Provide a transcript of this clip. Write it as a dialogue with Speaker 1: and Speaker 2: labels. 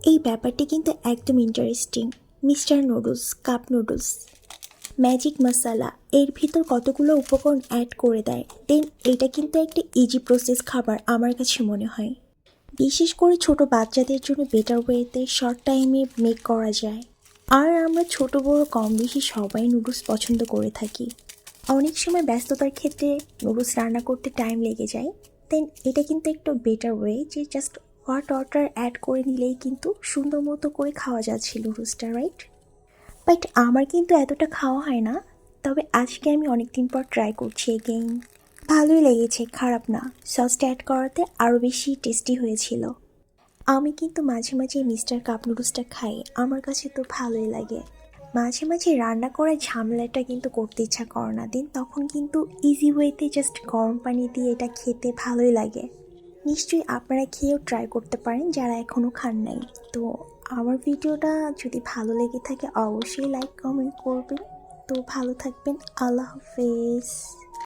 Speaker 1: এই ব্যাপারটি কিন্তু একদম interesting. Mister noodles, cup noodles, magic masala এর ভিতর কতগুলো উপকরণ অ্যাড করে দেয়, দেন এটা কিন্তু একটা ইজি প্রসেস খাবার আমার কাছে মনে হয়। বিশেষ করে ছোট বাচ্চাদের জন্য বেটার ওয়েতে শর্ট টাইমে মেক করা যায়। আর আমরা ছোট বড় কম বেশি সবাই নুডলস পছন্দ করে থাকি। অনেক সময় ব্যস্ততার ক্ষেত্রে নুডলস রান্না করতে টাইম লেগে যায়, দেন এটা কিন্তু একটা বেটার ওয়ে যে জাস্ট হট ওয়াটার অ্যাড করে নিলেই কিন্তু সুন্দর মতো করে খাওয়া যাচ্ছে নুডলসটা, রাইট? বাট আমার কিন্তু এতটা খাওয়া হয় না, তবে আজকে আমি অনেকদিন পর ট্রাই করছি এগেইন। ভালোই লেগেছে, খারাপ না। সসটা অ্যাড করাতে আরও বেশি টেস্টি হয়েছিল। আমি কিন্তু মাঝে মাঝে মিস্টার কাপ নুডলসটা খাই, আমার কাছে তো ভালোই লাগে। মাঝে মাঝে রান্না করার ঝামেলাটা কিন্তু করতে ইচ্ছা করে না, দিন তখন কিন্তু ইজি ওয়েতে জাস্ট গরম পানি দিয়ে এটা খেতে ভালোই লাগে। নিশ্চয়ই আপনারা খেয়েও ট্রাই করতে পারেন যারা এখনও খান নাই। তো আমার ভিডিওটা যদি ভালো লেগে থাকে অবশ্যই লাইক কমেন্ট করবেন। তো ভালো থাকবেন, আল্লাহ হাফেজ।